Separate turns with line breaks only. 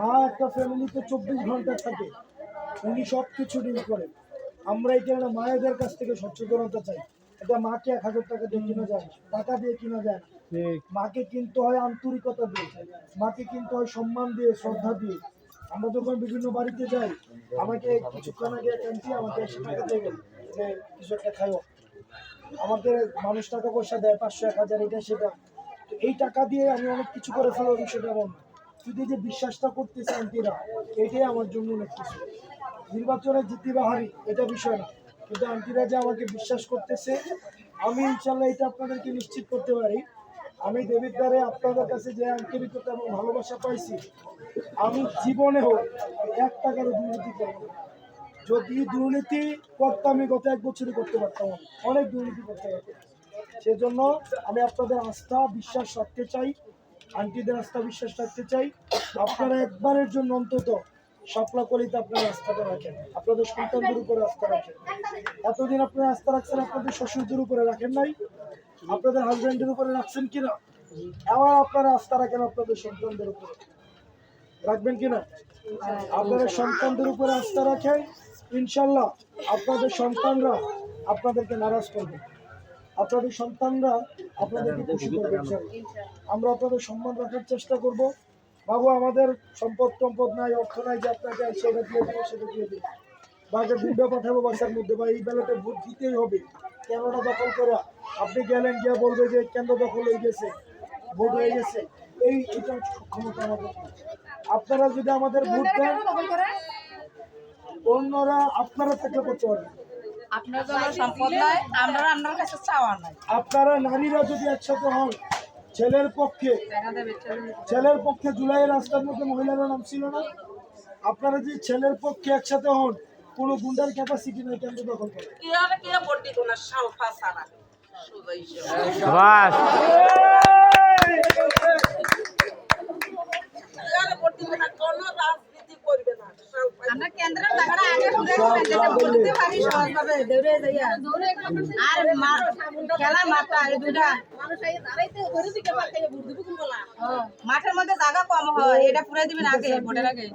মা একটা ফ্যামিলিতে 24 ঘন্টা থাকে, উনি সব কিছু ডিল করেন। আমরা এই কারণে মায়েদের কাছ থেকে সচেতনতা চাই। এটা মাকে 1000 টাকা দিয়ে কিনা যায় না, টাকা দিয়ে কিনা যায় না। মাকে কিনতে হয় আন্তরিকতা দিয়ে, মাকে কিনতে হয় সম্মান দিয়ে, শ্রদ্ধা দিয়ে। আমরা যখন বিভিন্ন বাড়িতে যাই, আমাকে কিছুক্ষণ আগে আন্টি আমাকে 100 টাকা দিয়ে গেল যে কিছু একটা খাইও। আমাদের মানুষ টাকা পয়সা দেয় 500 1000 এটা সেটা, তো এই টাকা দিয়ে আমি অনেক কিছু করে ফেলবো বিষয়টা এমন না। শুধু যে বিশ্বাসটা করতেছে আন্টিরা, এটাই আমার জন্য অনেক কিছু। নির্বাচনে জিতি বা হারি এটা বিষয় না, কিন্তু আন্টিরা যে আমাকে বিশ্বাস করতেছে, আমি ইনশাল্লাহ এটা আপনাদেরকে নিশ্চিত করতে পারি। আমি দেবীর দ্বারে আপনাদের কাছে যে আন্তরিকতা এবং ভালোবাসা পাইছি, আমি জীবনে হোক 1 টাকারও দুর্নীতি করব না। যদি দুর্নীতি করতাম আমি গত 1 বছরই করতে পারতাম, অনেক দুর্নীতি করতে পারতাম। সেজন্য আমি আপনাদের আস্থা বিশ্বাস রাখতে চাই, আন্টিদের আস্থা বিশ্বাস রাখতে চাই। আপনারা একবারের জন্য অন্তত শাপলা কলিতে আপনারা আস্থাটা রাখেন, আপনাদের সন্তানদের উপরে আস্থা রাখেন। এতদিন আপনারা আস্থা রাখছেন আপনাদের শ্বশুরদের উপরে, রাখেন নাই? আপনাদের হাজব্যান্ডের উপরে রাখছেন কিনা? এবার আপনারা আস্থা রাখেন আপনাদের সন্তানদের উপরে, রাখবেন কিনা? আপনাদের সন্তানদের উপরে আস্থা রাখেন, ইনশাল্লাহ আপনাদের সন্তানরা আপনাদেরকে নারাজ করবে, আপনাদের সন্তানরা আপনাদেরকে খুশি করবে। আমরা আপনাদের সম্মান রাখার চেষ্টা করব। বাবু আমাদের সম্পদ টম্পদ নাই, অর্থ নাই যে আপনাকে সেটা দিয়ে দেবো সেটা দিয়ে দেবো, বাকে গুন্ডা পাঠাবো বাসার মধ্যে, বা এই বেলাতে ভোট দিতেই হবে কেননা দখল করা। আপনি গেলেন গিয়ে বলবে যে কেন্দ্র দখল হয়ে গেছে, ভোট হয়ে গেছে, এটা ক্ষমতা আমাদের। আপনারা যদি আমাদের ভোট দেন, অন্যরা আপনারা থেকে করতে পারবেন। আপনারা নারীরা যদি একসাথে হন, ছেলের পক্ষে জুলাইয়ের রাস্তার মধ্যে মহিলারা নাম ছিল না, আপনারা যদি ছেলের পক্ষে একসাথে হন, কোনো গুন্ডার ক্যাপাসিটি নেই কেন্দ্র দখল করে।
আমরা কেন্দ্রের টাকাটা আগে বলতে পারি সহজভাবে দৌড়ে যাইয়া আর খেলা মাঠটা এই দুইটা মাঠের মধ্যে জায়গা কম হয়, এটা পুরাই দিবেন আগে ভোটের আগে।